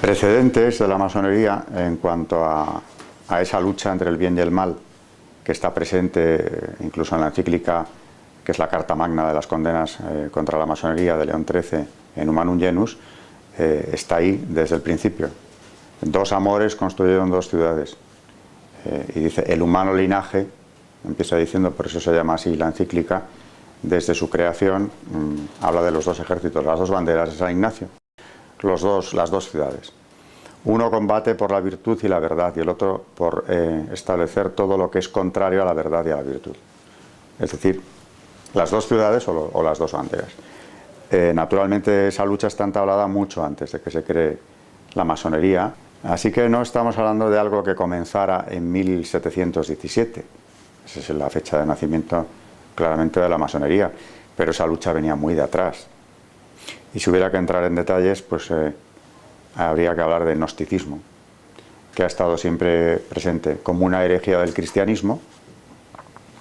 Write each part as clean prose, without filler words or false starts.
precedentes de la masonería en cuanto a esa lucha entre el bien y el mal, que está presente incluso en la encíclica, que es la Carta Magna de las condenas contra la masonería de León XIII en Humanum Genus, está ahí desde el principio. Dos amores construyeron dos ciudades. Y dice, el humano linaje, empieza diciendo, por eso se llama así la encíclica, desde su creación, habla de los dos ejércitos, las dos banderas de San Ignacio, las dos ciudades. Uno combate por la virtud y la verdad, y el otro por establecer todo lo que es contrario a la verdad y a la virtud. Es decir, las dos ciudades o las dos banderas. Naturalmente esa lucha está entablada mucho antes de que se cree la masonería, así que no estamos hablando de algo que comenzara en 1717, esa es la fecha de nacimiento claramente de la masonería, pero esa lucha venía muy de atrás. Y si hubiera que entrar en detalles, pues habría que hablar del gnosticismo, que ha estado siempre presente como una herejía del cristianismo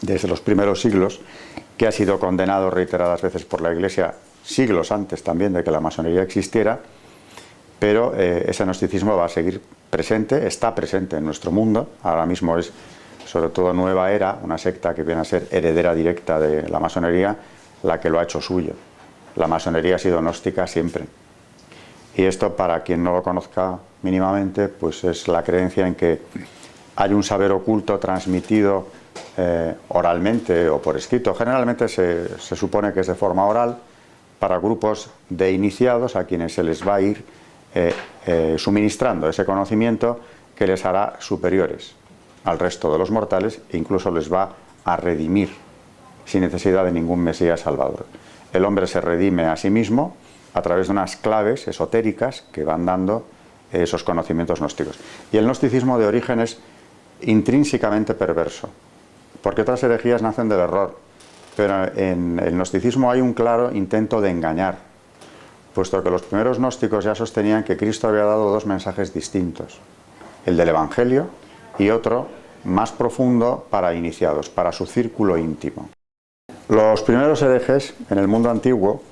desde los primeros siglos, que ha sido condenado reiteradas veces por la Iglesia siglos antes también de que la masonería existiera, pero ese gnosticismo va a seguir presente, está presente en nuestro mundo. Ahora mismo es sobre todo Nueva Era, una secta que viene a ser heredera directa de la masonería, la que lo ha hecho suyo. La masonería ha sido gnóstica siempre. Y esto, para quien no lo conozca mínimamente, pues es la creencia en que hay un saber oculto transmitido oralmente o por escrito. Generalmente se supone que es de forma oral para grupos de iniciados a quienes se les va a ir suministrando ese conocimiento que les hará superiores al resto de los mortales e incluso les va a redimir sin necesidad de ningún Mesías Salvador. El hombre se redime a sí mismo a través de unas claves esotéricas que van dando esos conocimientos gnósticos. Y el gnosticismo de origen es intrínsecamente perverso, porque otras herejías nacen del error, pero en el gnosticismo hay un claro intento de engañar, puesto que los primeros gnósticos ya sostenían que Cristo había dado dos mensajes distintos, el del Evangelio y otro más profundo para iniciados, para su círculo íntimo. Los primeros herejes en el mundo antiguo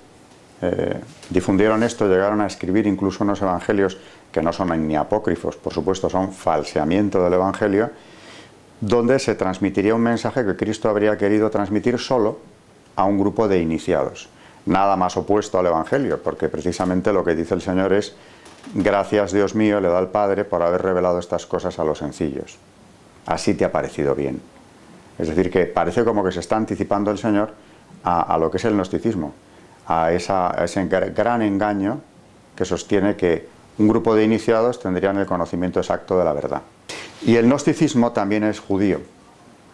difundieron esto, llegaron a escribir incluso unos evangelios que no son ni apócrifos, por supuesto, son falseamiento del Evangelio, donde se transmitiría un mensaje que Cristo habría querido transmitir solo a un grupo de iniciados. Nada más opuesto al Evangelio, porque precisamente lo que dice el Señor es: gracias, Dios mío, le da el Padre por haber revelado estas cosas a los sencillos. Así te ha parecido bien. Es decir, que parece como que se está anticipando el Señor a lo que es el gnosticismo, a ese gran engaño que sostiene que un grupo de iniciados tendrían el conocimiento exacto de la verdad. Y el gnosticismo también es judío.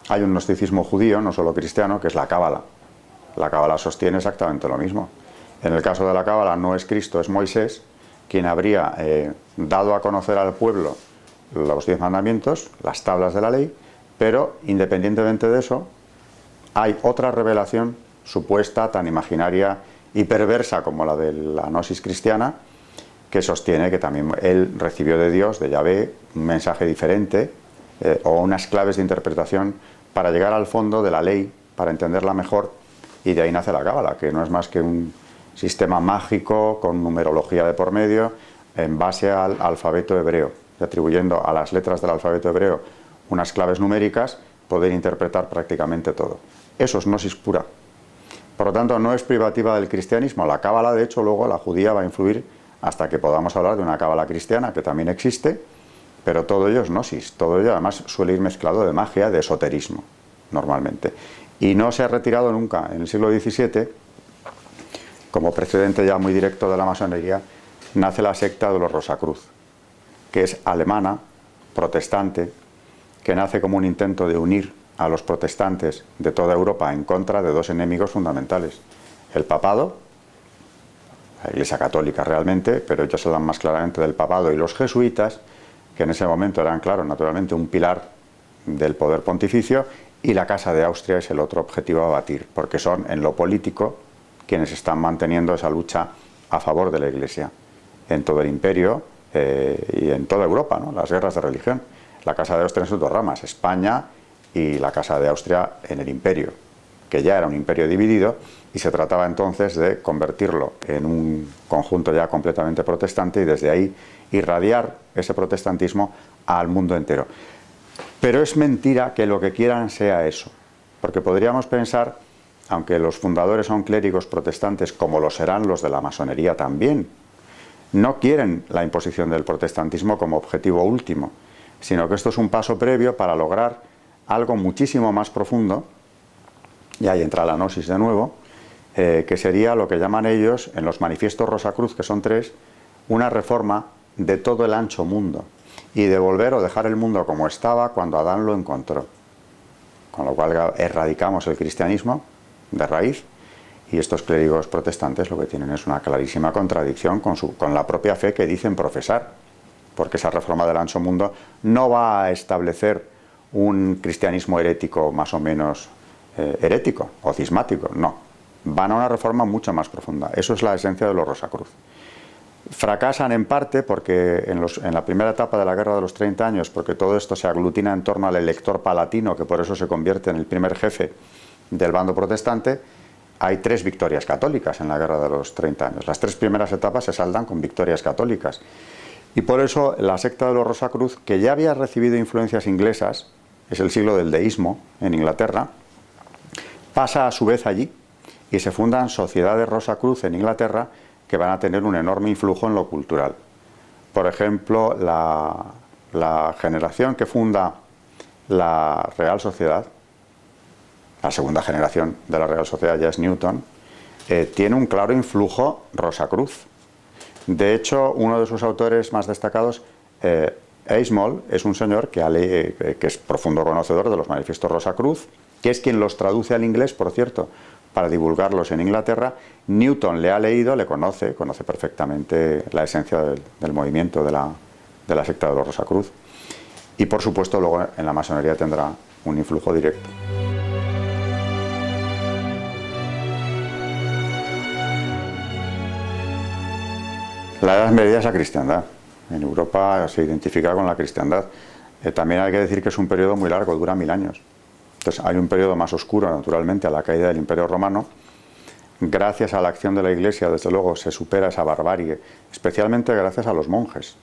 Hay un gnosticismo judío, no solo cristiano, que es la cábala. La cábala sostiene exactamente lo mismo. En el caso de la cábala no es Cristo, es Moisés quien habría dado a conocer al pueblo los 10 mandamientos, las tablas de la ley, pero independientemente de eso hay otra revelación supuesta, tan imaginaria y perversa como la de la gnosis cristiana, que sostiene que también él recibió de Dios, de Yahvé, un mensaje diferente o unas claves de interpretación para llegar al fondo de la ley, para entenderla mejor, y de ahí nace la cábala, que no es más que un sistema mágico con numerología de por medio en base al alfabeto hebreo, y atribuyendo a las letras del alfabeto hebreo unas claves numéricas, poder interpretar prácticamente todo. Eso es gnosis pura. Por lo tanto, no es privativa del cristianismo. La cábala, de hecho, luego la judía va a influir hasta que podamos hablar de una cábala cristiana, que también existe, pero todo ello es gnosis. Todo ello, además, suele ir mezclado de magia, de esoterismo, normalmente. Y no se ha retirado nunca. En el siglo XVII, como precedente ya muy directo de la masonería, nace la secta de los Rosacruz, que es alemana, protestante, que nace como un intento de unir a los protestantes de toda Europa en contra de dos enemigos fundamentales: el papado, la Iglesia Católica realmente, pero ellos hablan más claramente del papado, y los jesuitas, que en ese momento eran, claro, naturalmente un pilar del poder pontificio, y la Casa de Austria es el otro objetivo a batir, porque son en lo político quienes están manteniendo esa lucha a favor de la Iglesia en todo el imperio y en toda Europa, ¿no? Las guerras de religión. La Casa de Austria en sus dos ramas, España y la Casa de Austria en el imperio. que ya era un imperio dividido, y se trataba entonces de convertirlo en un conjunto ya completamente protestante y desde ahí irradiar ese protestantismo al mundo entero. Pero es mentira que lo que quieran sea eso, porque podríamos pensar, aunque los fundadores son clérigos protestantes, como lo serán los de la masonería también, no quieren la imposición del protestantismo como objetivo último, sino que esto es un paso previo para lograr algo muchísimo más profundo, y ahí entra la gnosis de nuevo, que sería lo que llaman ellos, en los manifiestos Rosacruz, que son 3, una reforma de todo el ancho mundo, y devolver o dejar el mundo como estaba cuando Adán lo encontró. Con lo cual erradicamos el cristianismo de raíz, y estos clérigos protestantes lo que tienen es una clarísima contradicción con la propia fe que dicen profesar, porque esa reforma del ancho mundo no va a establecer un cristianismo herético más o menos herético o cismático, no, van a una reforma mucho más profunda. Eso es la esencia de los Rosacruz. Fracasan en parte porque en la primera etapa de la Guerra de los 30 años, porque todo esto se aglutina en torno al elector palatino, que por eso se convierte en el primer jefe del bando protestante, hay 3 victorias católicas en la Guerra de los 30 años. Las 3 primeras etapas se saldan con victorias católicas. Y por eso la secta de los Rosacruz, que ya había recibido influencias inglesas, es el siglo del deísmo en Inglaterra, pasa a su vez allí y se fundan sociedades Rosacruz en Inglaterra que van a tener un enorme influjo en lo cultural. Por ejemplo, la generación que funda la Real Sociedad, la segunda generación de la Real Sociedad ya es Newton, tiene un claro influjo Rosacruz. De hecho, uno de sus autores más destacados, Eismoll, es un señor que es profundo conocedor de los manifiestos Rosacruz, que es quien los traduce al inglés, por cierto, para divulgarlos en Inglaterra. Newton le ha leído, le conoce perfectamente la esencia del movimiento de la secta de los Rosacruz. Y por supuesto luego en la masonería tendrá un influjo directo. La Edad Media es la cristiandad. En Europa se identifica con la cristiandad. También hay que decir que es un periodo muy largo, dura 1000 años. Entonces hay un periodo más oscuro, naturalmente, a la caída del Imperio Romano. Gracias a la acción de la Iglesia, desde luego, se supera esa barbarie, especialmente gracias a los monjes.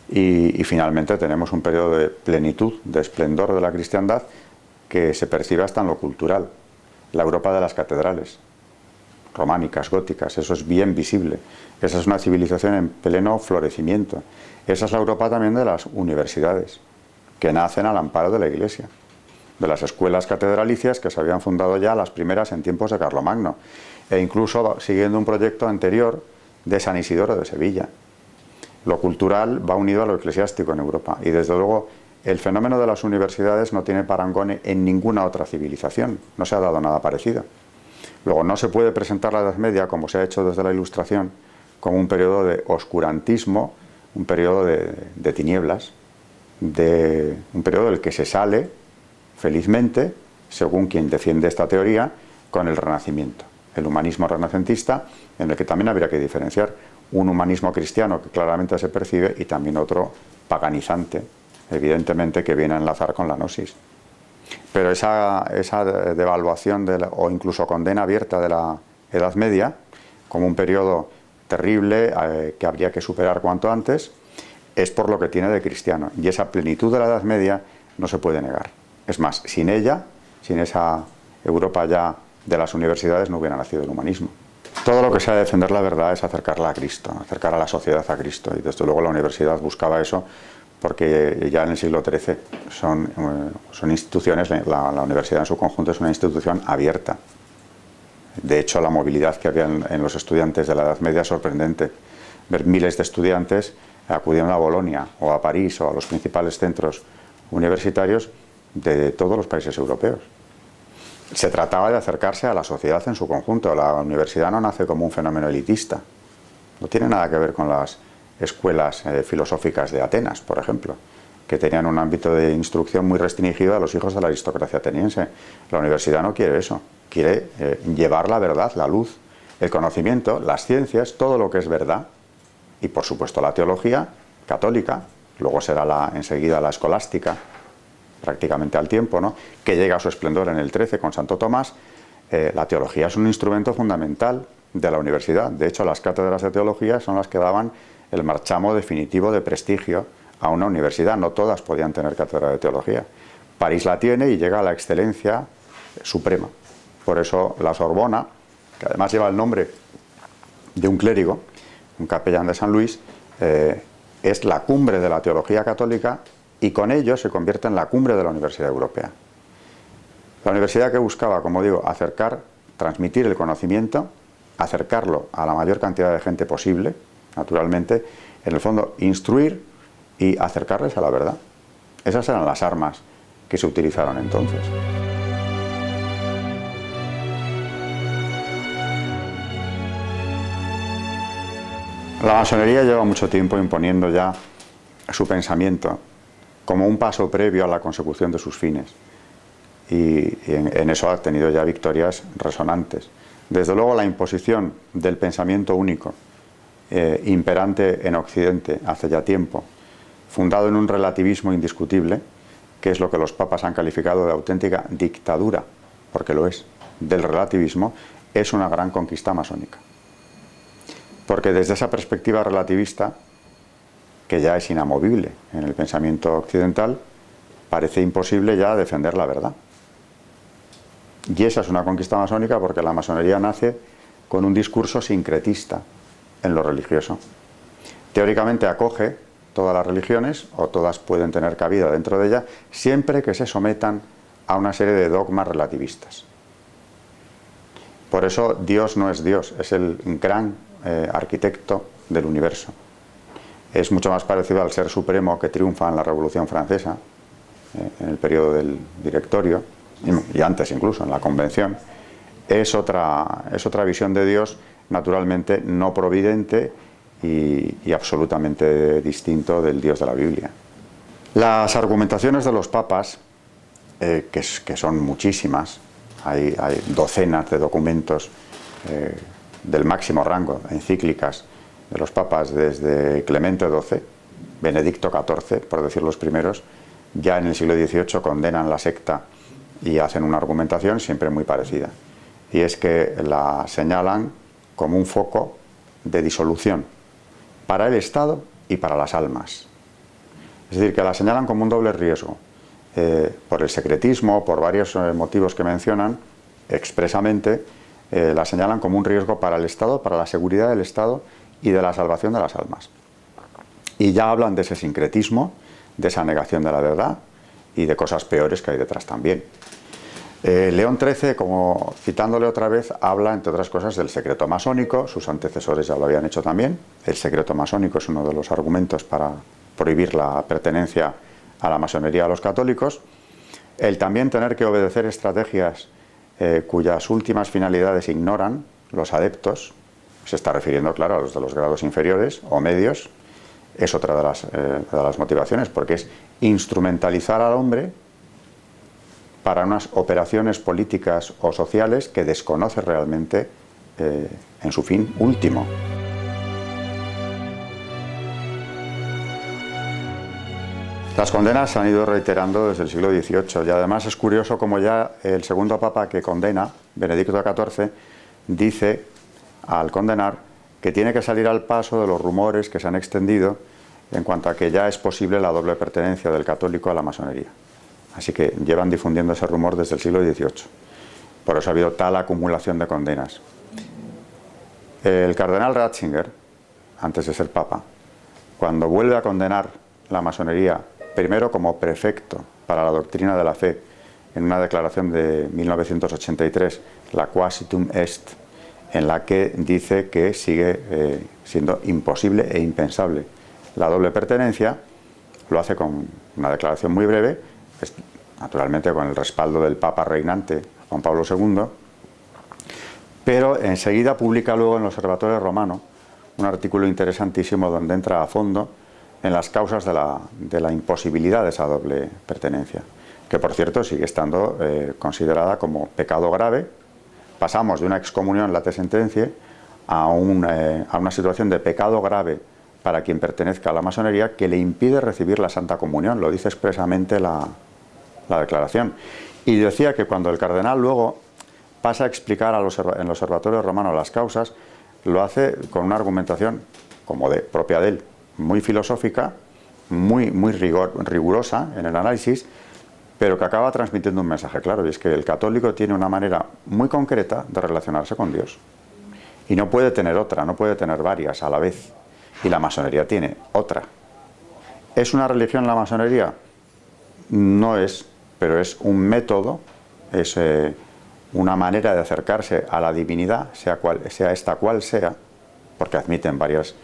Y finalmente tenemos un periodo de plenitud, de esplendor de la cristiandad, que se percibe hasta en lo cultural. La Europa de las catedrales, románicas, góticas, eso es bien visible. Esa es una civilización en pleno florecimiento. Esa es la Europa también de las universidades, que nacen al amparo de la Iglesia, de las escuelas catedralicias que se habían fundado ya las primeras en tiempos de Carlomagno, e incluso siguiendo un proyecto anterior de San Isidoro de Sevilla. Lo cultural va unido a lo eclesiástico en Europa, y desde luego el fenómeno de las universidades no tiene parangón en ninguna otra civilización, no se ha dado nada parecido. Luego, no se puede presentar la Edad Media, como se ha hecho desde la Ilustración, como un periodo de oscurantismo, un periodo de tinieblas, un periodo del que se sale, felizmente, según quien defiende esta teoría, con el Renacimiento, el humanismo renacentista, en el que también habría que diferenciar un humanismo cristiano que claramente se percibe y también otro paganizante, evidentemente, que viene a enlazar con la gnosis. Pero esa devaluación o incluso condena abierta de la Edad Media como un periodo terrible que habría que superar cuanto antes, es por lo que tiene de cristiano, y esa plenitud de la Edad Media no se puede negar. Es más, sin ella, sin esa Europa ya de las universidades, no hubiera nacido el humanismo. Todo lo que sea defender la verdad es acercarla a Cristo, acercar a la sociedad a Cristo, y desde luego la universidad buscaba eso, porque ya en el siglo XIII son instituciones, la universidad en su conjunto es una institución abierta. De hecho, la movilidad que había en los estudiantes de la Edad Media es sorprendente. Ver miles de estudiantes acudiendo a Bolonia o a París o a los principales centros universitarios de todos los países europeos. Se trataba de acercarse a la sociedad en su conjunto. La universidad no nace como un fenómeno elitista. No tiene nada que ver con las escuelas filosóficas de Atenas, por ejemplo, que tenían un ámbito de instrucción muy restringido a los hijos de la aristocracia ateniense. La universidad no quiere eso, quiere llevar la verdad, la luz, el conocimiento, las ciencias, todo lo que es verdad, y por supuesto la teología católica, luego será enseguida la escolástica, prácticamente al tiempo, ¿no?, que llega a su esplendor en el 13 con Santo Tomás. La teología es un instrumento fundamental de la universidad. De hecho, las cátedras de teología son las que daban el marchamo definitivo de prestigio a una universidad. No todas podían tener cátedra de teología. París la tiene y llega a la excelencia suprema. Por eso la Sorbona, que además lleva el nombre de un clérigo, un capellán de San Luis, es la cumbre de la teología católica y con ello se convierte en la cumbre de la Universidad Europea. La universidad que buscaba, como digo, transmitir el conocimiento, acercarlo a la mayor cantidad de gente posible, naturalmente, en el fondo instruir y acercarles a la verdad. Esas eran las armas que se utilizaron entonces. La masonería lleva mucho tiempo imponiendo ya su pensamiento como un paso previo a la consecución de sus fines. Y en eso ha tenido ya victorias resonantes. Desde luego la imposición del pensamiento único, imperante en Occidente hace ya tiempo, fundado en un relativismo indiscutible, que es lo que los papas han calificado de auténtica dictadura, porque lo es, del relativismo, es una gran conquista masónica. Porque desde esa perspectiva relativista, que ya es inamovible en el pensamiento occidental, parece imposible ya defender la verdad. Y esa es una conquista masónica porque la masonería nace con un discurso sincretista en lo religioso. Teóricamente acoge todas las religiones, o todas pueden tener cabida dentro de ella, siempre que se sometan a una serie de dogmas relativistas. Por eso Dios no es Dios, es el gran arquitecto del universo. Es mucho más parecido al ser supremo que triunfa en la Revolución Francesa, en el periodo del Directorio, y antes incluso, en la Convención. Es otra visión de Dios, naturalmente no providente y absolutamente distinto del Dios de la Biblia. Las argumentaciones de los papas, que son muchísimas, hay docenas de documentos del máximo rango, encíclicas de los papas, desde Clemente XII, Benedicto XIV, por decir los primeros, ya en el siglo XVIII condenan la secta y hacen una argumentación siempre muy parecida. Y es que la señalan como un foco de disolución para el Estado y para las almas. Es decir, que la señalan como un doble riesgo, por el secretismo, por varios motivos que mencionan expresamente, la señalan como un riesgo para el Estado, para la seguridad del Estado y de la salvación de las almas. Y ya hablan de ese sincretismo, de esa negación de la verdad y de cosas peores que hay detrás también. León XIII, como citándole otra vez, habla, entre otras cosas, del secreto masónico. Sus antecesores ya lo habían hecho también. El secreto masónico es uno de los argumentos para prohibir la pertenencia a la masonería a los católicos. El también tener que obedecer estrategias cuyas últimas finalidades ignoran los adeptos, se está refiriendo, claro, a los de los grados inferiores o medios, es otra de las motivaciones, porque es instrumentalizar al hombre para unas operaciones políticas o sociales que desconoce realmente en su fin último. Las condenas se han ido reiterando desde el siglo XVIII y además es curioso como ya el segundo papa que condena, Benedicto XIV, dice al condenar que tiene que salir al paso de los rumores que se han extendido en cuanto a que ya es posible la doble pertenencia del católico a la masonería. Así que llevan difundiendo ese rumor desde el siglo XVIII. Por eso ha habido tal acumulación de condenas. El cardenal Ratzinger, antes de ser papa, cuando vuelve a condenar la masonería, primero como prefecto para la doctrina de la fe, en una declaración de 1983, la Quasitum Est, en la que dice que sigue siendo imposible e impensable la doble pertenencia, lo hace con una declaración muy breve, naturalmente con el respaldo del Papa reinante, Juan Pablo II, pero enseguida publica luego en el Observatorio Romano un artículo interesantísimo donde entra a fondo en las causas de la imposibilidad de esa doble pertenencia, que por cierto sigue estando considerada como pecado grave. Pasamos de una excomunión late sentencia a una situación de pecado grave para quien pertenezca a la masonería que le impide recibir la Santa Comunión. Lo dice expresamente la la declaración. Y decía que cuando el cardenal luego pasa a explicar en el Observatorio Romano las causas, lo hace con una argumentación como propia de él, muy filosófica, muy rigurosa en el análisis, pero que acaba transmitiendo un mensaje claro, y es que el católico tiene una manera muy concreta de relacionarse con Dios. Y no puede tener otra, no puede tener varias a la vez. Y la masonería tiene otra. ¿Es una religión la masonería? No es, pero es un método, es una manera de acercarse a la divinidad, sea esta cual sea, porque admiten varias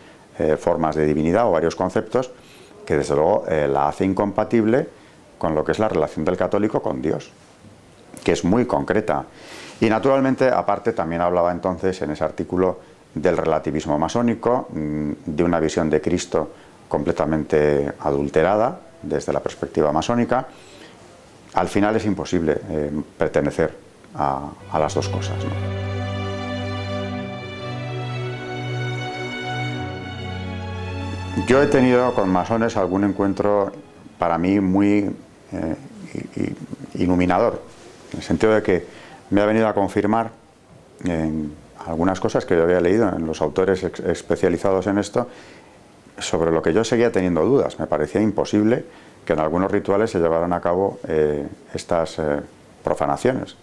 formas de divinidad o varios conceptos, que desde luego la hace incompatible con lo que es la relación del católico con Dios, que es muy concreta. Y naturalmente, aparte, también hablaba entonces en ese artículo del relativismo masónico, de una visión de Cristo completamente adulterada desde la perspectiva masónica. Al final es imposible pertenecer a las dos cosas, ¿no? Yo he tenido con masones algún encuentro para mí muy iluminador, en el sentido de que me ha venido a confirmar en algunas cosas que yo había leído en los autores especializados en esto, sobre lo que yo seguía teniendo dudas. Me parecía imposible que en algunos rituales se llevaran a cabo estas profanaciones.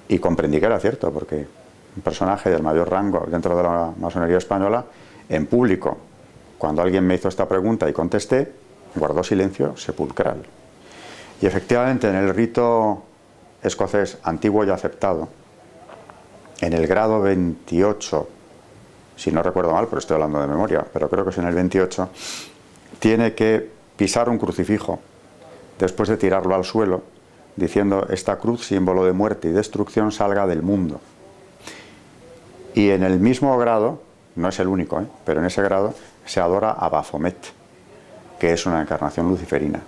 Y comprendí que era cierto, porque un personaje del mayor rango dentro de la masonería española, en público, cuando alguien me hizo esta pregunta y contesté, guardó silencio sepulcral. Y efectivamente, en el rito escocés antiguo y aceptado, en el grado 28, si no recuerdo mal, pero estoy hablando de memoria, pero creo que es en el 28, tiene que pisar un crucifijo después de tirarlo al suelo, diciendo: esta cruz, símbolo de muerte y destrucción, salga del mundo. Y en el mismo grado, no es el único, pero en ese grado se adora a Baphomet, que es una encarnación luciferina.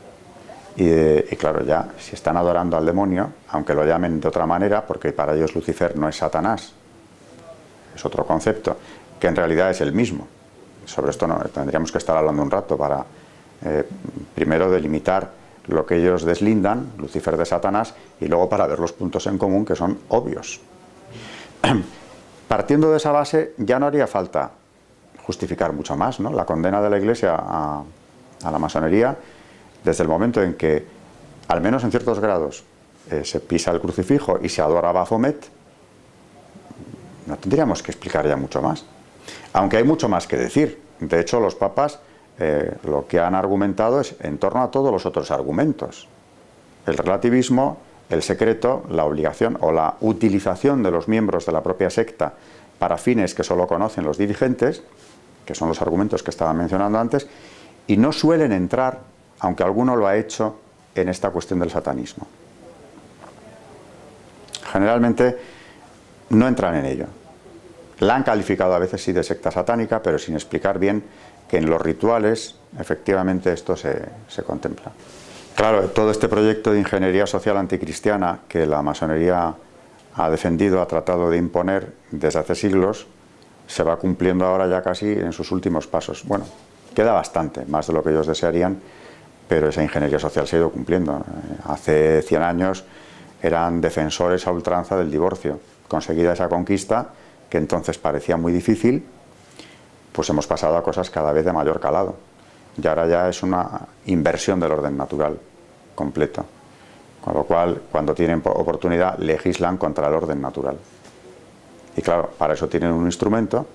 Y claro, ya si están adorando al demonio, aunque lo llamen de otra manera, porque para ellos Lucifer no es Satanás, es otro concepto, que en realidad es el mismo. Sobre esto no tendríamos que estar hablando un rato para primero delimitar lo que ellos deslindan, Lucifer de Satanás, y luego para ver los puntos en común que son obvios. Partiendo de esa base, ya no haría falta justificar mucho más, ¿no?, la condena de la Iglesia a la masonería, desde el momento en que, al menos en ciertos grados, se pisa el crucifijo y se adora a Baphomet. No tendríamos que explicar ya mucho más. Aunque hay mucho más que decir. De hecho, los papas lo que han argumentado es en torno a todos los otros argumentos. El relativismo, el secreto, la obligación o la utilización de los miembros de la propia secta para fines que solo conocen los dirigentes, que son los argumentos que estaba mencionando antes, y no suelen entrar, aunque alguno lo ha hecho, en esta cuestión del satanismo. Generalmente no entran en ello. La han calificado a veces sí de secta satánica, pero sin explicar bien que en los rituales efectivamente esto se contempla. Claro, todo este proyecto de ingeniería social anticristiana que la masonería ha defendido, ha tratado de imponer desde hace siglos, se va cumpliendo ahora ya casi en sus últimos pasos. Bueno, queda bastante, más de lo que ellos desearían, pero esa ingeniería social se ha ido cumpliendo. Hace 100 años eran defensores a ultranza del divorcio. Conseguida esa conquista, que entonces parecía muy difícil, pues hemos pasado a cosas cada vez de mayor calado. Y ahora ya es una inversión del orden natural completo. Con lo cual, cuando tienen oportunidad, legislan contra el orden natural. Y claro, para eso tienen un instrumento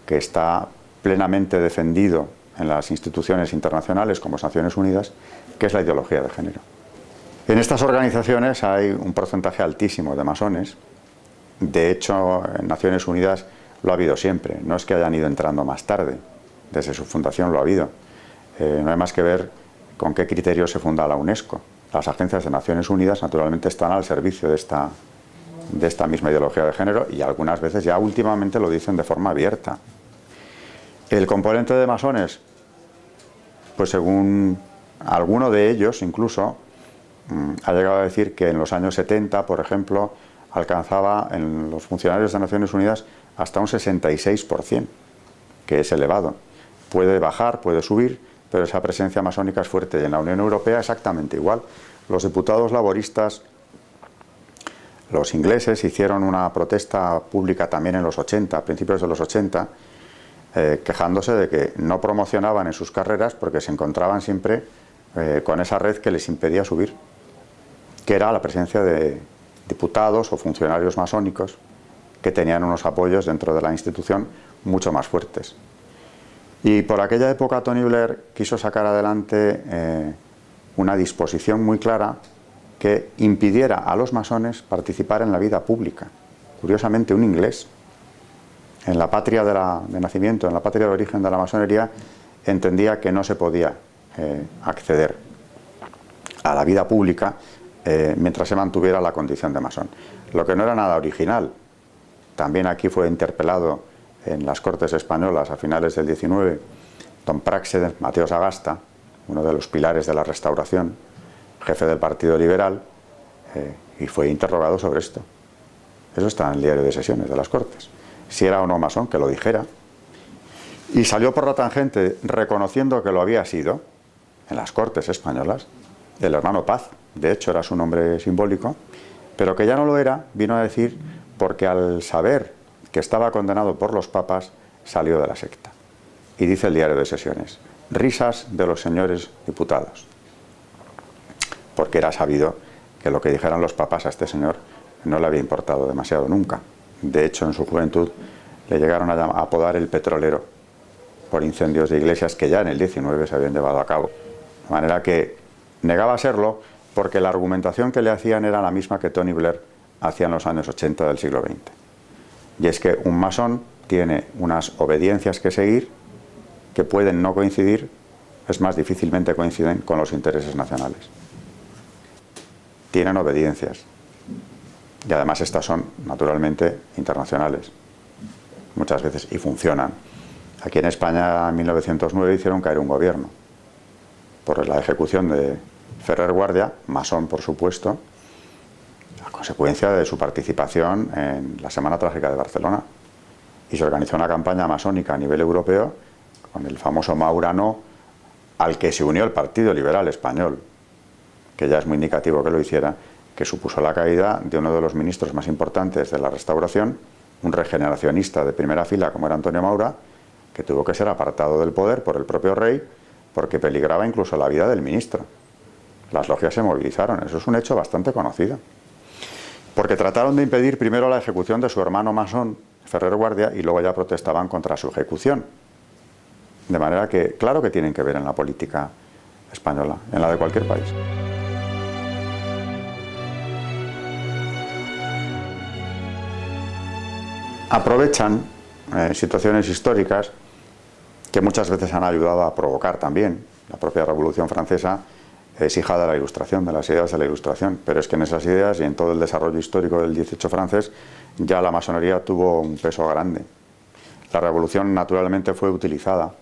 que está plenamente defendido en las instituciones internacionales como Naciones Unidas, que es la ideología de género. En estas organizaciones hay un porcentaje altísimo de masones. De hecho, en Naciones Unidas lo ha habido siempre. No es que hayan ido entrando más tarde. Desde su fundación lo ha habido. No hay más que ver con qué criterios se funda la UNESCO. Las agencias de Naciones Unidas naturalmente están al servicio de esta misma ideología de género, y algunas veces ya últimamente lo dicen de forma abierta. El componente de masones, pues según alguno de ellos incluso, ha llegado a decir que en los años 70, por ejemplo, alcanzaba en los funcionarios de Naciones Unidas hasta un 66%, que es elevado. Puede bajar, puede subir, pero esa presencia masónica es fuerte. Y en la Unión Europea exactamente igual. Los diputados laboristas, los ingleses, hicieron una protesta pública también en los 80, a principios de los 80, quejándose de que no promocionaban en sus carreras porque se encontraban siempre con esa red que les impedía subir, que era la presencia de diputados o funcionarios masónicos que tenían unos apoyos dentro de la institución mucho más fuertes. Y por aquella época Tony Blair quiso sacar adelante una disposición muy clara que impidiera a los masones participar en la vida pública. Curiosamente, un inglés, en la patria de nacimiento, en la patria de origen de la masonería, entendía que no se podía acceder a la vida pública mientras se mantuviera la condición de masón. Lo que no era nada original. También aquí fue interpelado en las Cortes Españolas a finales del 19, don Praxedes Mateo Sagasta, uno de los pilares de la Restauración, jefe del Partido Liberal, y fue interrogado sobre esto. Eso está en el diario de sesiones de las Cortes. Si era o no masón, que lo dijera. Y salió por la tangente reconociendo que lo había sido, en las Cortes Españolas, el hermano Paz, de hecho era su nombre simbólico, pero que ya no lo era, vino a decir, porque al saber que estaba condenado por los papas, salió de la secta. Y dice el diario de sesiones: risas de los señores diputados, porque era sabido que lo que dijeran los papas a este señor no le había importado demasiado nunca. De hecho, en su juventud le llegaron a apodar el petrolero por incendios de iglesias que ya en el 19 se habían llevado a cabo. De manera que negaba serlo porque la argumentación que le hacían era la misma que Tony Blair hacía en los años 80 del siglo XX. Y es que un masón tiene unas obediencias que seguir que pueden no coincidir, es más, difícilmente coinciden con los intereses nacionales. Tienen obediencias. Y además estas son, naturalmente, internacionales. Muchas veces, y funcionan. Aquí en España, en 1909, hicieron caer un gobierno por la ejecución de Ferrer Guardia, masón por supuesto, a consecuencia de su participación en la Semana Trágica de Barcelona. Y se organizó una campaña masónica a nivel europeo con el famoso Maura No, al que se unió el Partido Liberal Español, que ya es muy indicativo que lo hiciera, que supuso la caída de uno de los ministros más importantes de la Restauración, un regeneracionista de primera fila como era Antonio Maura, que tuvo que ser apartado del poder por el propio rey porque peligraba incluso la vida del ministro. Las logias se movilizaron, eso es un hecho bastante conocido. Porque trataron de impedir primero la ejecución de su hermano masón, Ferrer Guardia, y luego ya protestaban contra su ejecución. De manera que, claro que tienen que ver en la política española, en la de cualquier país. Aprovechan situaciones históricas que muchas veces han ayudado a provocar también. La propia Revolución Francesa es hija de la Ilustración, de las ideas de la Ilustración, pero es que en esas ideas y en todo el desarrollo histórico del 18 francés ya la masonería tuvo un peso grande. La Revolución naturalmente fue utilizada.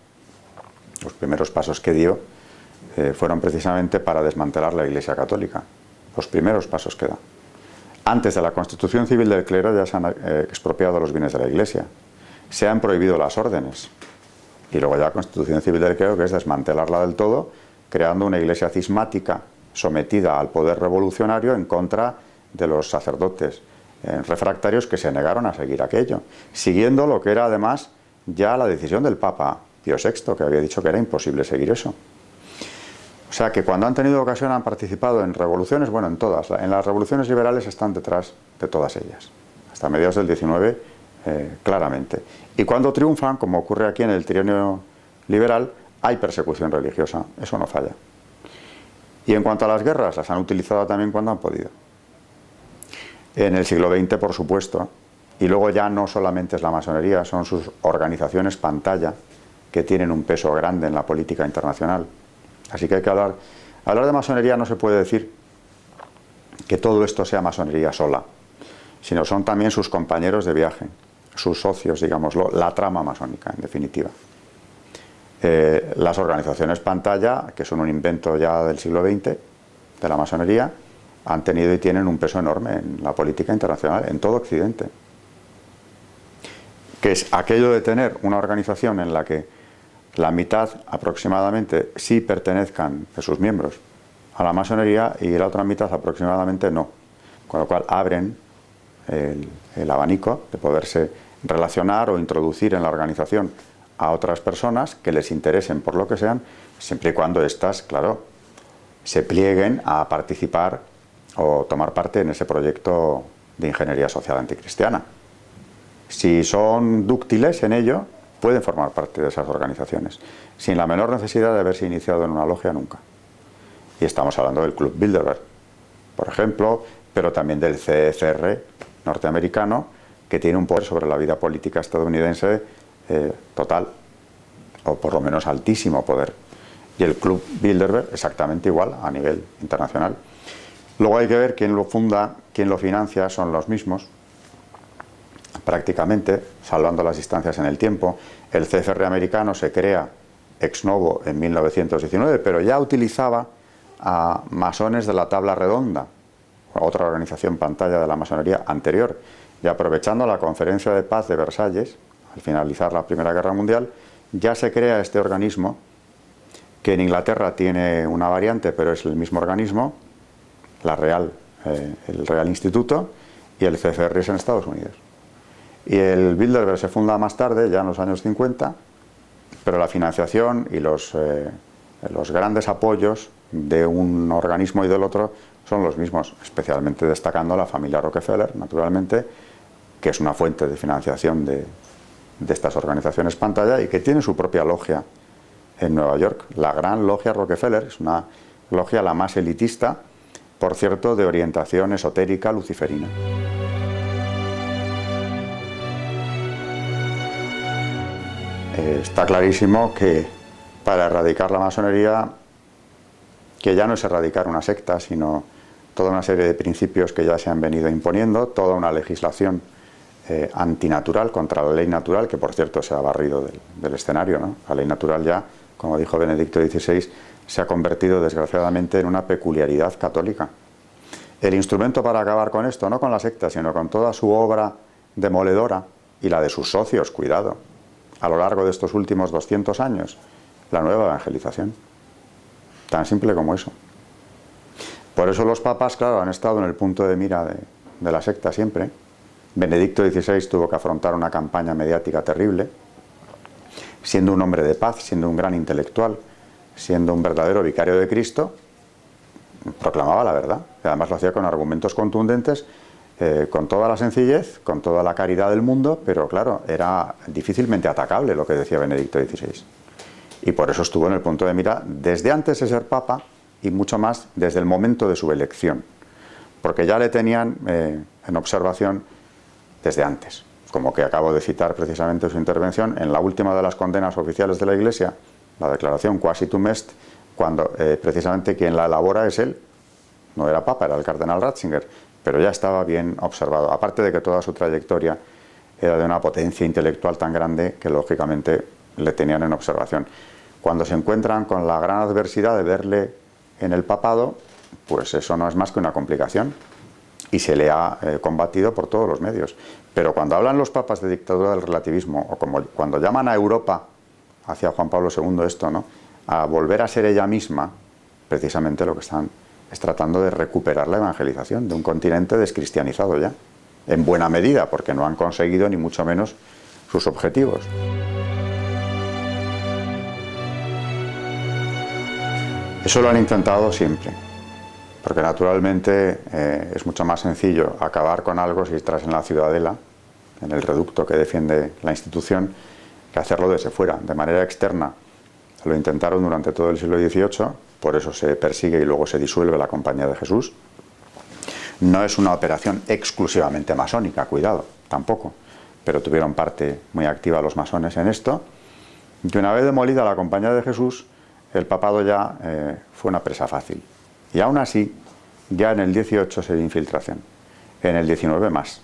Los primeros pasos que dio fueron precisamente para desmantelar la Iglesia Católica. Los primeros pasos que da. Antes de la Constitución Civil del Clero ya se han expropiado los bienes de la Iglesia. Se han prohibido las órdenes. Y luego ya la Constitución Civil del Clero, que es desmantelarla del todo, creando una Iglesia cismática sometida al poder revolucionario en contra de los sacerdotes refractarios que se negaron a seguir aquello, siguiendo lo que era además ya la decisión del Papa Pío VI, que había dicho que era imposible seguir eso. O sea que cuando han tenido ocasión han participado en revoluciones, bueno, en todas. En las revoluciones liberales están detrás de todas ellas, hasta mediados del 19 claramente. Y cuando triunfan, como ocurre aquí en el trienio liberal, hay persecución religiosa, eso no falla. Y en cuanto a las guerras, las han utilizado también cuando han podido. En el siglo XX, por supuesto, y luego ya no solamente es la masonería, son sus organizaciones pantalla que tienen un peso grande en la política internacional. Así que hay que hablar de masonería. No se puede decir que todo esto sea masonería sola, sino son también sus compañeros de viaje, sus socios, digámoslo, la trama masónica, en definitiva. Las organizaciones pantalla, que son un invento ya del siglo XX, de la masonería, han tenido y tienen un peso enorme en la política internacional, en todo Occidente. Que es aquello de tener una organización en la que la mitad aproximadamente sí pertenezcan de sus miembros a la masonería y la otra mitad aproximadamente no. Con lo cual abren el abanico de poderse relacionar o introducir en la organización a otras personas que les interesen por lo que sean, siempre y cuando éstas, claro, se plieguen a participar o tomar parte en ese proyecto de ingeniería social anticristiana. Si son dúctiles en ello, pueden formar parte de esas organizaciones, sin la menor necesidad de haberse iniciado en una logia nunca. Y estamos hablando del Club Bilderberg, por ejemplo, pero también del CFR norteamericano, que tiene un poder sobre la vida política estadounidense total, o por lo menos altísimo poder. Y el Club Bilderberg exactamente igual a nivel internacional. Luego hay que ver quién lo funda, quién lo financia, son los mismos, prácticamente, salvando las distancias en el tiempo. El CFR americano se crea ex novo en 1919, pero ya utilizaba a masones de la Tabla Redonda, otra organización pantalla de la masonería anterior, y aprovechando la Conferencia de Paz de Versalles, al finalizar la Primera Guerra Mundial, ya se crea este organismo, que en Inglaterra tiene una variante, pero es el mismo organismo, el Real Instituto, y el CFR es en Estados Unidos. Y el Bilderberg se funda más tarde, ya en los años 50, pero la financiación y los grandes apoyos de un organismo y del otro son los mismos, especialmente destacando la familia Rockefeller, naturalmente, que es una fuente de financiación de estas organizaciones pantalla y que tiene su propia logia en Nueva York. La Gran Logia Rockefeller es una logia la más elitista, por cierto, de orientación esotérica luciferina. Está clarísimo que para erradicar la masonería, que ya no es erradicar una secta, sino toda una serie de principios que ya se han venido imponiendo, toda una legislación antinatural contra la ley natural, que por cierto se ha barrido del escenario, ¿no? La ley natural ya, como dijo Benedicto XVI, se ha convertido desgraciadamente en una peculiaridad católica. El instrumento para acabar con esto, no con la secta, sino con toda su obra demoledora y la de sus socios, cuidado, a lo largo de estos últimos 200 años, la nueva evangelización. Tan simple como eso. Por eso los papas, claro, han estado en el punto de mira de la secta siempre. Benedicto XVI tuvo que afrontar una campaña mediática terrible, siendo un hombre de paz, siendo un gran intelectual, siendo un verdadero vicario de Cristo, proclamaba la verdad. Y además lo hacía con argumentos contundentes, con toda la sencillez, con toda la caridad del mundo, pero claro, era difícilmente atacable lo que decía Benedicto XVI. Y por eso estuvo en el punto de mira desde antes de ser papa y mucho más desde el momento de su elección, porque ya le tenían en observación desde antes, como que acabo de citar precisamente su intervención en la última de las condenas oficiales de la Iglesia, la declaración Quasi Tum Est, cuando precisamente quien la elabora es él, no era papa, era el cardenal Ratzinger, pero ya estaba bien observado, aparte de que toda su trayectoria era de una potencia intelectual tan grande que lógicamente le tenían en observación. Cuando se encuentran con la gran adversidad de verle en el papado, pues eso no es más que una complicación y se le ha combatido por todos los medios. Pero cuando hablan los papas de dictadura del relativismo, o como cuando llaman a Europa, hacia Juan Pablo II esto, ¿no?, a volver a ser ella misma, precisamente lo que están es tratando de recuperar la evangelización de un continente descristianizado ya, en buena medida, porque no han conseguido ni mucho menos sus objetivos. Eso lo han intentado siempre, porque naturalmente es mucho más sencillo acabar con algo si estás en la ciudadela, en el reducto que defiende la institución, que hacerlo desde fuera, de manera externa. Lo intentaron durante todo el siglo XVIII, por eso se persigue y luego se disuelve la Compañía de Jesús. No es una operación exclusivamente masónica, cuidado, tampoco, pero tuvieron parte muy activa los masones en esto. Y una vez demolida la Compañía de Jesús, el papado ya fue una presa fácil. Y aún así, ya en el 18 se dio infiltración, en el 19 más,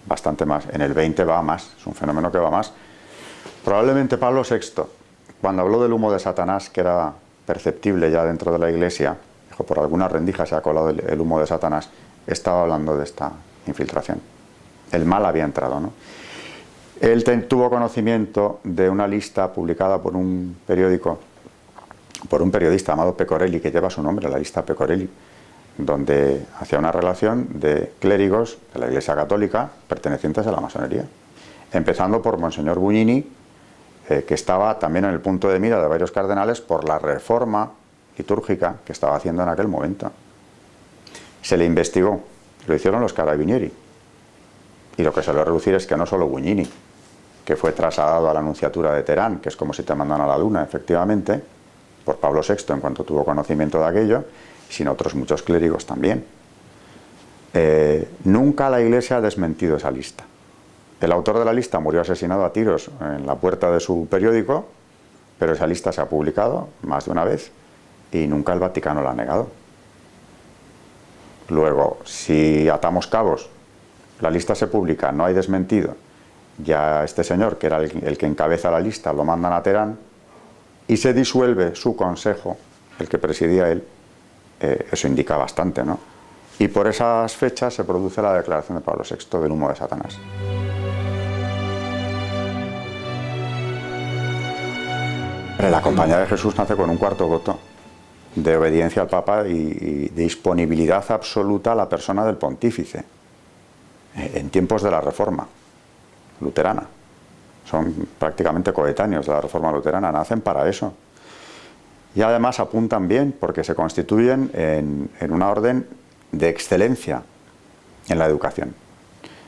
bastante más, en el 20 va más, es un fenómeno que va más. Probablemente Pablo VI, cuando habló del humo de Satanás, que era perceptible ya dentro de la Iglesia, dijo, por alguna rendija se ha colado el humo de Satanás, estaba hablando de esta infiltración. El mal había entrado, ¿no? Él tuvo conocimiento de una lista publicada por un periódico, por un periodista llamado Pecorelli, que lleva su nombre, la lista Pecorelli, donde hacía una relación de clérigos de la Iglesia Católica pertenecientes a la masonería, empezando por Monseñor Bugnini, que estaba también en el punto de mira de varios cardenales por la reforma litúrgica que estaba haciendo en aquel momento. Se le investigó, lo hicieron los carabinieri, y lo que se le va a reducir es que no solo Bugnini, que fue trasladado a la nunciatura de Teherán, que es como si te mandan a la luna, efectivamente, por Pablo VI en cuanto tuvo conocimiento de aquello, sino otros muchos clérigos también. Nunca la Iglesia ha desmentido esa lista. El autor de la lista murió asesinado a tiros en la puerta de su periódico, pero esa lista se ha publicado más de una vez y nunca el Vaticano la ha negado. Luego, si atamos cabos, la lista se publica, no hay desmentido, ya este señor, que era el que encabeza la lista, lo mandan a Teherán y se disuelve su consejo, el que presidía él, eso indica bastante, ¿no? Y por esas fechas se produce la declaración de Pablo VI del humo de Satanás. La Compañía de Jesús nace con un cuarto voto de obediencia al Papa y de disponibilidad absoluta a la persona del pontífice en tiempos de la Reforma luterana. Son prácticamente coetáneos de la Reforma luterana, nacen para eso. Y además apuntan bien porque se constituyen en una orden de excelencia en la educación.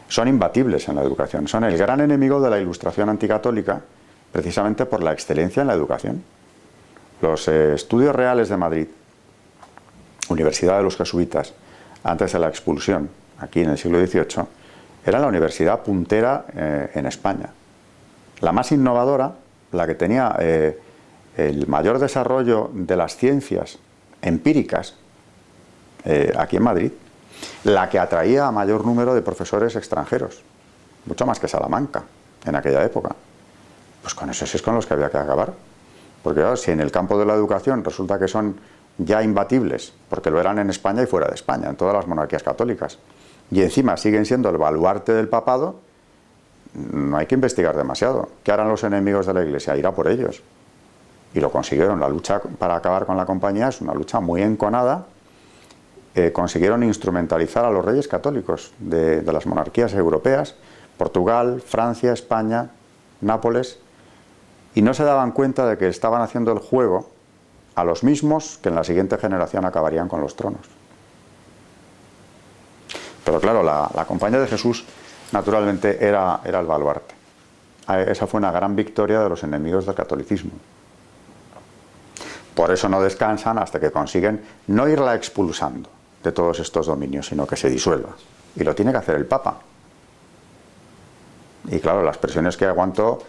Son imbatibles en la educación, son el gran enemigo de la Ilustración anticatólica, precisamente por la excelencia en la educación. Los estudios reales de Madrid, Universidad de los Jesuitas, antes de la expulsión, aquí en el siglo XVIII, era la universidad puntera en España. La más innovadora, la que tenía el mayor desarrollo de las ciencias empíricas aquí en Madrid, la que atraía a mayor número de profesores extranjeros, mucho más que Salamanca en aquella época. Pues con esos es con los que había que acabar. Porque claro, si en el campo de la educación resulta que son ya imbatibles, porque lo eran en España y fuera de España, en todas las monarquías católicas, y encima siguen siendo el baluarte del papado, no hay que investigar demasiado. ¿Qué harán los enemigos de la Iglesia? Ir a por ellos. Y lo consiguieron. La lucha para acabar con la compañía es una lucha muy enconada. Consiguieron instrumentalizar a los reyes católicos de las monarquías europeas, Portugal, Francia, España, Nápoles, y no se daban cuenta de que estaban haciendo el juego a los mismos que en la siguiente generación acabarían con los tronos. Pero claro, la Compañía de Jesús naturalmente era el baluarte. Esa fue una gran victoria de los enemigos del catolicismo. Por eso no descansan hasta que consiguen no irla expulsando de todos estos dominios, sino que se disuelva. Y lo tiene que hacer el Papa. Y claro, las presiones que aguantó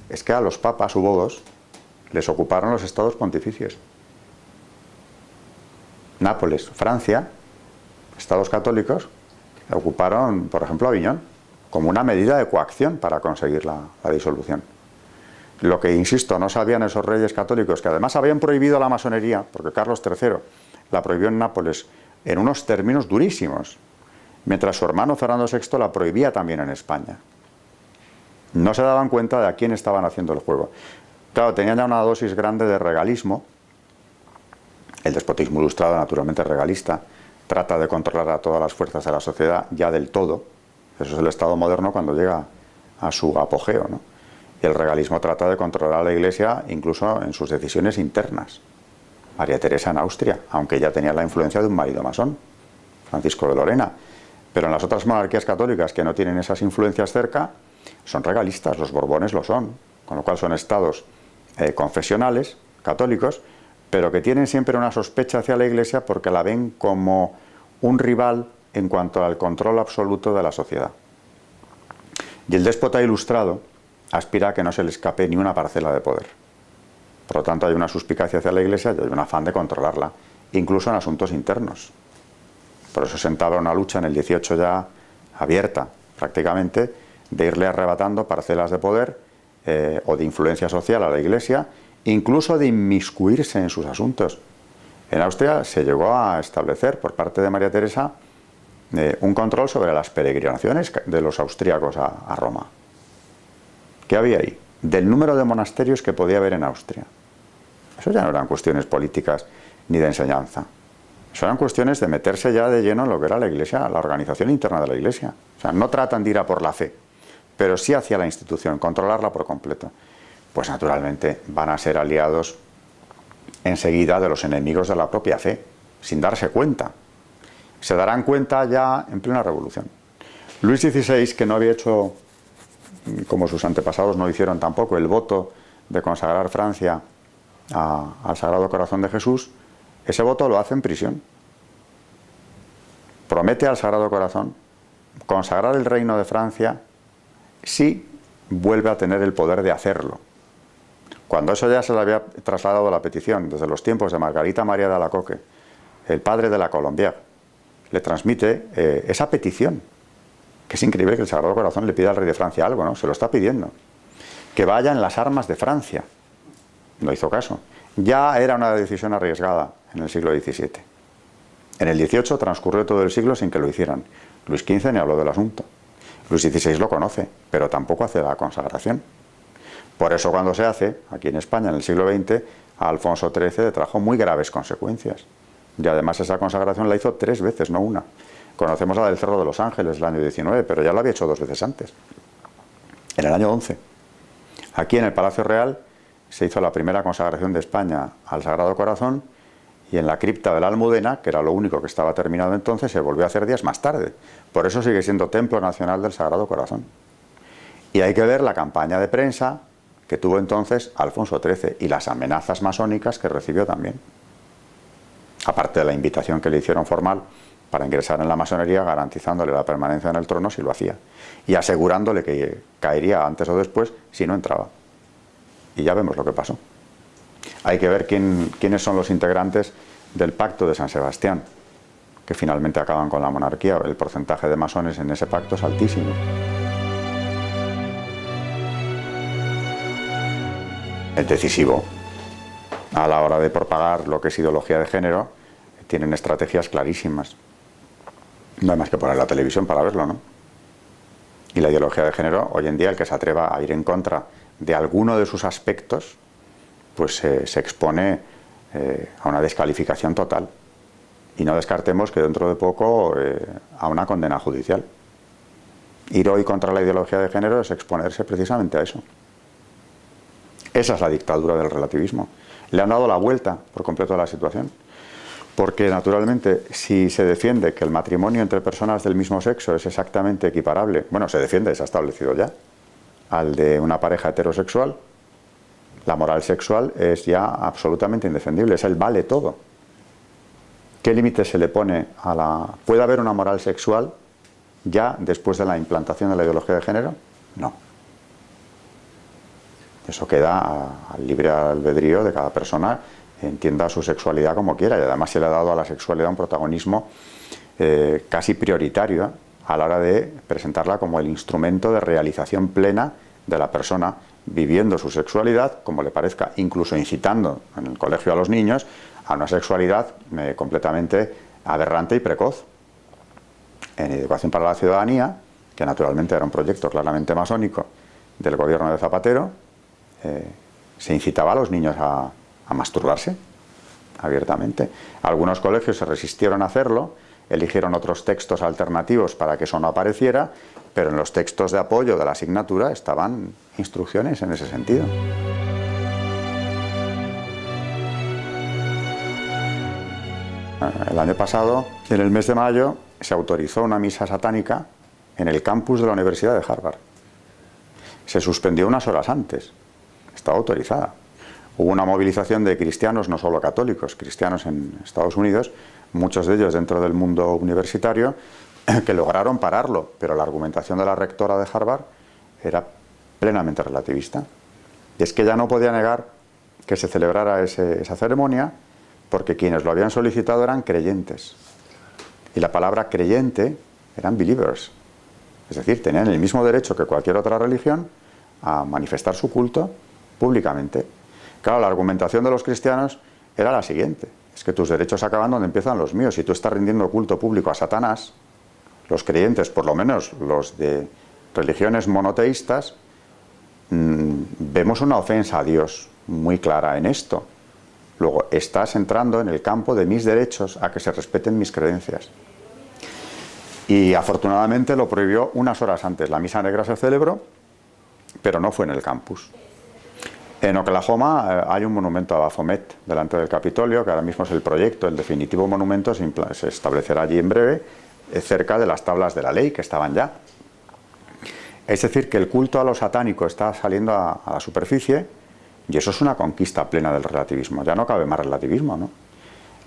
es que a los papas, hubo dos, les ocuparon los estados pontificios. Nápoles, Francia, estados católicos, ocuparon, por ejemplo, Aviñón, como una medida de coacción para conseguir la disolución. Lo que, insisto, no sabían esos reyes católicos, que además habían prohibido la masonería, porque Carlos III la prohibió en Nápoles en unos términos durísimos, mientras su hermano Fernando VI la prohibía también en España. No se daban cuenta de a quién estaban haciendo el juego. Claro, tenían ya una dosis grande de regalismo. El despotismo ilustrado, naturalmente regalista, trata de controlar a todas las fuerzas de la sociedad ya del todo. Eso es el Estado moderno cuando llega a su apogeo, ¿no? Y el regalismo trata de controlar a la Iglesia incluso en sus decisiones internas. María Teresa en Austria, aunque ya tenía la influencia de un marido masón, Francisco de Lorena. Pero en las otras monarquías católicas que no tienen esas influencias cerca, son regalistas, los Borbones lo son, con lo cual son estados confesionales, católicos, pero que tienen siempre una sospecha hacia la Iglesia porque la ven como un rival en cuanto al control absoluto de la sociedad. Y el déspota ilustrado aspira a que no se le escape ni una parcela de poder. Por lo tanto, hay una suspicacia hacia la Iglesia y hay un afán de controlarla, incluso en asuntos internos. Por eso se entabla una lucha en el 18 ya abierta, prácticamente, de irle arrebatando parcelas de poder o de influencia social a la Iglesia, incluso de inmiscuirse en sus asuntos. En Austria se llegó a establecer por parte de María Teresa un control sobre las peregrinaciones de los austríacos a Roma. ¿Qué había ahí? Del número de monasterios que podía haber en Austria. Eso ya no eran cuestiones políticas ni de enseñanza. Eso eran cuestiones de meterse ya de lleno en lo que era la Iglesia, la organización interna de la Iglesia. O sea, no tratan de ir a por la fe, pero sí hacia la institución, controlarla por completo. Pues naturalmente van a ser aliados enseguida de los enemigos de la propia fe, sin darse cuenta. Se darán cuenta ya en plena revolución. Luis XVI, que no había hecho, como sus antepasados no lo hicieron tampoco, el voto de consagrar Francia al Sagrado Corazón de Jesús, ese voto lo hace en prisión. Promete al Sagrado Corazón consagrar el reino de Francia si vuelve a tener el poder de hacerlo. Cuando eso ya se le había trasladado la petición desde los tiempos de Margarita María de Alacoque, el padre de la Colombière, le transmite esa petición, que es increíble que el Sagrado Corazón le pida al rey de Francia algo, ¿no? Se lo está pidiendo. Que vaya en las armas de Francia. No hizo caso. Ya era una decisión arriesgada en el siglo XVII. En el XVIII transcurrió todo el siglo sin que lo hicieran. Luis XV ni habló del asunto. Luis XVI lo conoce, pero tampoco hace la consagración. Por eso cuando se hace, aquí en España en el siglo XX, a Alfonso XIII le trajo muy graves consecuencias. Y además esa consagración la hizo 3 veces, no una. Conocemos la del Cerro de los Ángeles, el año 19, pero ya lo había hecho 2 veces antes. En el año 11. Aquí en el Palacio Real se hizo la primera consagración de España al Sagrado Corazón, y en la cripta de la Almudena, que era lo único que estaba terminado entonces, se volvió a hacer días más tarde. Por eso sigue siendo Templo Nacional del Sagrado Corazón. Y hay que ver la campaña de prensa que tuvo entonces Alfonso XIII y las amenazas masónicas que recibió también. Aparte de la invitación que le hicieron formal para ingresar en la masonería, garantizándole la permanencia en el trono si lo hacía, y asegurándole que caería antes o después si no entraba. Y ya vemos lo que pasó. Hay que ver quiénes son los integrantes del Pacto de San Sebastián, que finalmente acaban con la monarquía. El porcentaje de masones en ese pacto es altísimo. Es decisivo. A la hora de propagar lo que es ideología de género, tienen estrategias clarísimas. No hay más que poner la televisión para verlo, ¿no? Y la ideología de género, hoy en día, el que se atreva a ir en contra de alguno de sus aspectos, pues se expone a una descalificación total. Y no descartemos que dentro de poco a una condena judicial. Ir hoy contra la ideología de género es exponerse precisamente a eso. Esa es la dictadura del relativismo. Le han dado la vuelta por completo a la situación. Porque, naturalmente, si se defiende que el matrimonio entre personas del mismo sexo es exactamente equiparable, bueno, se defiende, se ha establecido ya, al de una pareja heterosexual, la moral sexual es ya absolutamente indefendible, es el vale todo. ¿Qué límite se le pone a la...? ¿Puede haber una moral sexual ya después de la implantación de la ideología de género? No. Eso queda al libre albedrío de cada persona, entienda su sexualidad como quiera, y además se le ha dado a la sexualidad un protagonismo casi prioritario a la hora de presentarla como el instrumento de realización plena de la persona, viviendo su sexualidad como le parezca, incluso incitando en el colegio a los niños a una sexualidad completamente aberrante y precoz. En Educación para la Ciudadanía, que naturalmente era un proyecto claramente masónico del gobierno de Zapatero, se incitaba a los niños a masturbarse abiertamente. Algunos colegios se resistieron a hacerlo, eligieron otros textos alternativos para que eso no apareciera, pero en los textos de apoyo de la asignatura estaban instrucciones en ese sentido. El año pasado, en el mes de mayo, se autorizó una misa satánica en el campus de la Universidad de Harvard. Se suspendió unas horas antes. Estaba autorizada. Hubo una movilización de cristianos, no solo católicos, cristianos en Estados Unidos, muchos de ellos dentro del mundo universitario, que lograron pararlo, pero la argumentación de la rectora de Harvard era plenamente relativista. Y es que ella no podía negar que se celebrara esa ceremonia, porque quienes lo habían solicitado eran creyentes. Y la palabra creyente eran believers. Es decir, tenían el mismo derecho que cualquier otra religión a manifestar su culto públicamente. Claro, la argumentación de los cristianos era la siguiente: es que tus derechos acaban donde empiezan los míos. Si tú estás rindiendo culto público a Satanás, los creyentes, por lo menos los de religiones monoteístas, vemos una ofensa a Dios muy clara en esto. Luego, estás entrando en el campo de mis derechos a que se respeten mis creencias. Y afortunadamente lo prohibió unas horas antes. La misa negra se celebró, pero no fue en el campus. En Oklahoma hay un monumento a Baphomet delante del Capitolio, que ahora mismo es el proyecto, el definitivo monumento se establecerá allí en breve, cerca de las tablas de la ley que estaban ya. Es decir, que el culto a lo satánico está saliendo a la superficie, y eso es una conquista plena del relativismo. Ya no cabe más relativismo, ¿no?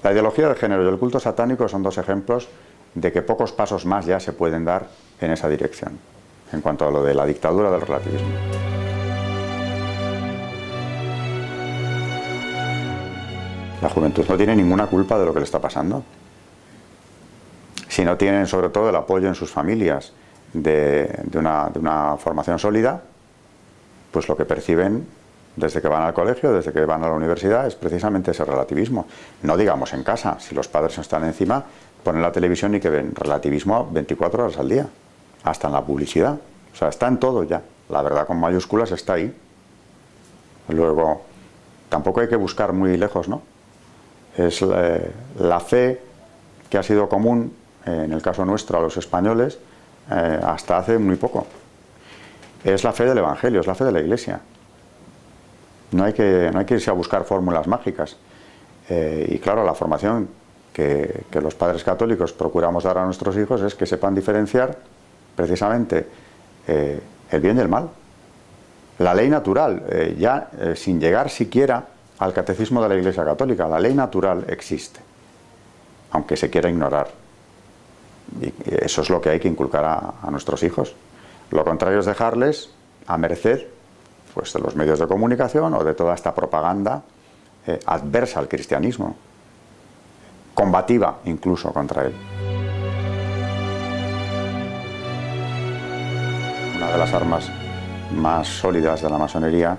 La ideología de género y el culto satánico son dos ejemplos de que pocos pasos más ya se pueden dar en esa dirección, en cuanto a lo de la dictadura del relativismo. La juventud no tiene ninguna culpa de lo que le está pasando. Si no tienen sobre todo el apoyo en sus familias de una formación sólida, pues lo que perciben desde que van al colegio, desde que van a la universidad, es precisamente ese relativismo. No digamos en casa, si los padres no están encima, ponen la televisión y que ven relativismo 24 horas al día, hasta en la publicidad. O sea, está en todo ya. La verdad con mayúsculas está ahí. Luego, tampoco hay que buscar muy lejos, ¿no? Es la fe que ha sido común, en el caso nuestro, a los españoles, hasta hace muy poco. Es la fe del Evangelio, es la fe de la Iglesia. No hay que irse a buscar fórmulas mágicas. Y claro, la formación que los padres católicos procuramos dar a nuestros hijos es que sepan diferenciar precisamente el bien y el mal. La ley natural, sin llegar siquiera al catecismo de la Iglesia Católica, la ley natural existe, aunque se quiera ignorar. Y eso es lo que hay que inculcar a nuestros hijos. Lo contrario es dejarles a merced, pues, de los medios de comunicación o de toda esta propaganda adversa al cristianismo, combativa incluso contra él. Una de las armas más sólidas de la masonería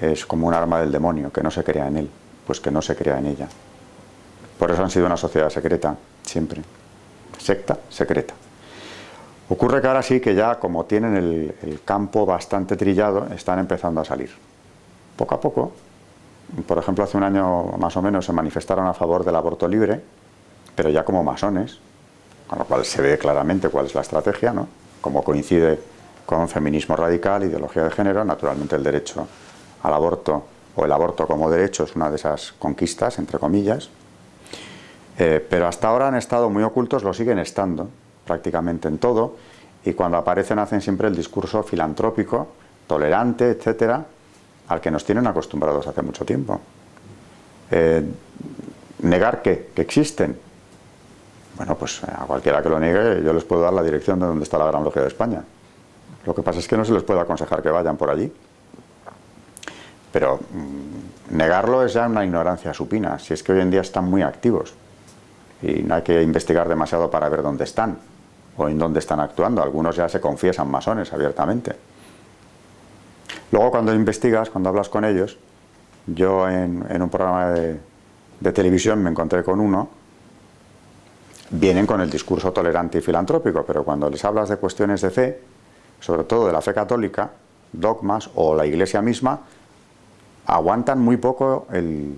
es como un arma del demonio, que no se crea en él, pues que no se crea en ella. Por eso han sido una sociedad secreta, siempre. Secta secreta. Ocurre que ahora sí que ya, como tienen el campo bastante trillado, están empezando a salir. Poco a poco. Por ejemplo, hace un año más o menos se manifestaron a favor del aborto libre, pero ya como masones, con lo cual se ve claramente cuál es la estrategia, ¿no? Como coincide con feminismo radical, ideología de género, naturalmente el derecho al aborto o el aborto como derecho es una de esas conquistas, entre comillas, pero hasta ahora han estado muy ocultos, lo siguen estando prácticamente en todo, y cuando aparecen hacen siempre el discurso filantrópico, tolerante, etcétera, al que nos tienen acostumbrados hace mucho tiempo. Negar que existen. Bueno, pues a cualquiera que lo niegue yo les puedo dar la dirección de donde está la Gran Logia de España. Lo que pasa es que no se les puede aconsejar que vayan por allí. Pero negarlo es ya una ignorancia supina, si es que hoy en día están muy activos y no hay que investigar demasiado para ver dónde están o en dónde están actuando. Algunos ya se confiesan masones abiertamente. Luego cuando investigas, cuando hablas con ellos, yo en un programa de televisión me encontré con uno, vienen con el discurso tolerante y filantrópico, pero cuando les hablas de cuestiones de fe, sobre todo de la fe católica, dogmas o la Iglesia misma, aguantan muy poco el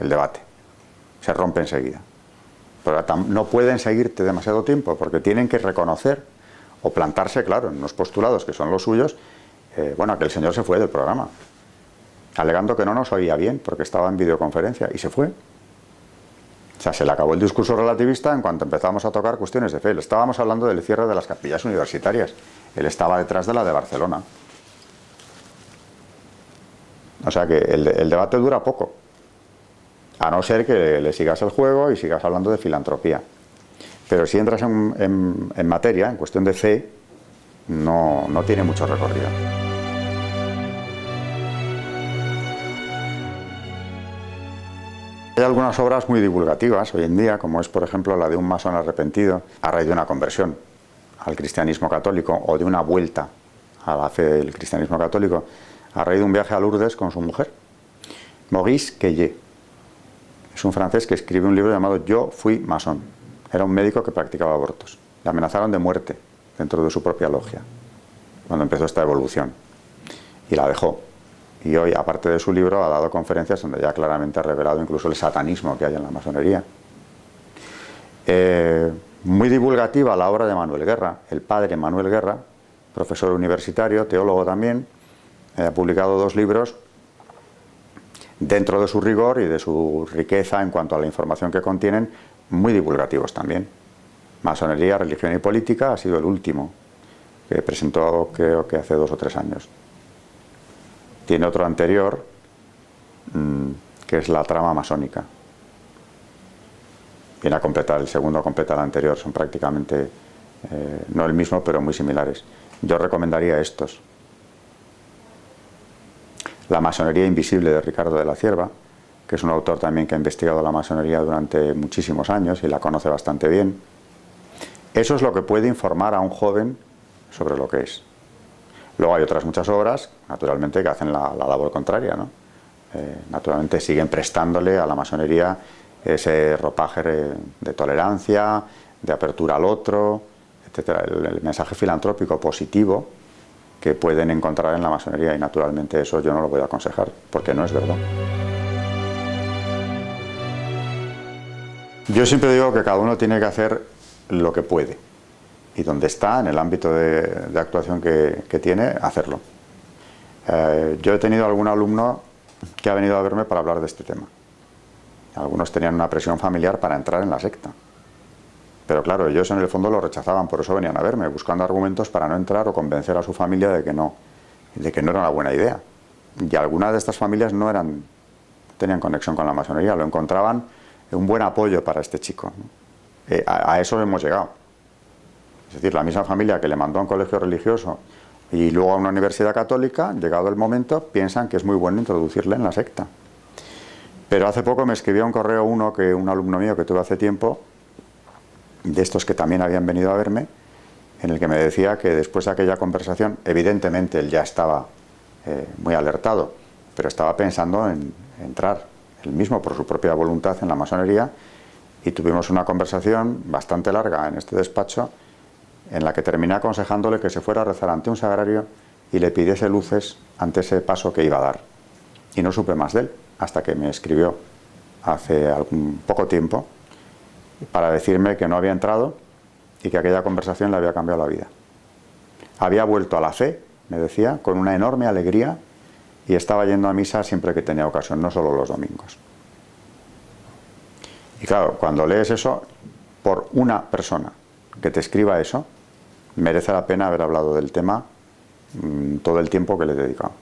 debate, se rompe enseguida. Pero no pueden seguirte demasiado tiempo porque tienen que reconocer o plantarse, claro, en unos postulados que son los suyos. Bueno, aquel señor se fue del programa, alegando que no nos oía bien porque estaba en videoconferencia y se fue. O sea, se le acabó el discurso relativista en cuanto empezamos a tocar cuestiones de fe. Le estábamos hablando del cierre de las capillas universitarias. Él estaba detrás de la de Barcelona. O sea que el debate dura poco, a no ser que le sigas el juego y sigas hablando de filantropía. Pero si entras en materia, en cuestión de fe, no tiene mucho recorrido. Hay algunas obras muy divulgativas hoy en día, como es por ejemplo la de un masón arrepentido a raíz de una conversión al cristianismo católico o de una vuelta a la fe del cristianismo católico a raíz de un viaje a Lourdes con su mujer. Maurice Queye es un francés que escribe un libro llamado Yo fui masón. Era un médico que practicaba abortos. Le amenazaron de muerte dentro de su propia logia cuando empezó esta evolución. y la dejó. Y hoy, aparte de su libro, ha dado conferencias donde ya claramente ha revelado incluso el satanismo que hay en la masonería. Muy divulgativa la obra de Manuel Guerra, el padre Manuel Guerra, profesor universitario, teólogo también, ha publicado 2 libros dentro de su rigor y de su riqueza en cuanto a la información que contienen, muy divulgativos también. Masonería, religión y política ha sido el último que presentó, creo que hace 2 o 3 años. Tiene otro anterior, que es la trama masónica. Viene a completar, el segundo completa el anterior, son prácticamente, no el mismo, pero muy similares. Yo recomendaría estos. La masonería invisible de Ricardo de la Cierva, que es un autor también que ha investigado la masonería durante muchísimos años y la conoce bastante bien. Eso es lo que puede informar a un joven sobre lo que es. Luego hay otras muchas obras, naturalmente, que hacen la labor contraria, ¿no? Naturalmente siguen prestándole a la masonería ese ropaje de tolerancia, de apertura al otro, etcétera. El mensaje filantrópico positivo que pueden encontrar en la masonería, y naturalmente eso yo no lo voy a aconsejar, porque no es verdad. Yo siempre digo que cada uno tiene que hacer lo que puede, y donde está, en el ámbito de actuación que tiene, hacerlo. Yo he tenido algún alumno que ha venido a verme para hablar de este tema. Algunos tenían una presión familiar para entrar en la secta. Pero claro, ellos en el fondo lo rechazaban, por eso venían a verme, buscando argumentos para no entrar o convencer a su familia de que no era una buena idea. Y algunas de estas familias no tenían conexión con la masonería, lo encontraban un buen apoyo para este chico, ¿no? A eso hemos llegado. Es decir, la misma familia que le mandó a un colegio religioso y luego a una universidad católica, llegado el momento, piensan que es muy bueno introducirle en la secta. Pero hace poco me escribió un correo un alumno mío que tuve hace tiempo, de estos que también habían venido a verme, en el que me decía que después de aquella conversación, evidentemente él ya estaba muy alertado, pero estaba pensando en entrar él mismo por su propia voluntad en la masonería, y tuvimos una conversación bastante larga en este despacho, en la que terminé aconsejándole que se fuera a rezar ante un sagrario y le pidiese luces ante ese paso que iba a dar. Y no supe más de él, hasta que me escribió hace algún poco tiempo para decirme que no había entrado y que aquella conversación le había cambiado la vida. Había vuelto a la fe, me decía, con una enorme alegría, y estaba yendo a misa siempre que tenía ocasión, no solo los domingos. Y claro, cuando lees eso, por una persona que te escriba eso, merece la pena haber hablado del tema todo el tiempo que le he dedicado.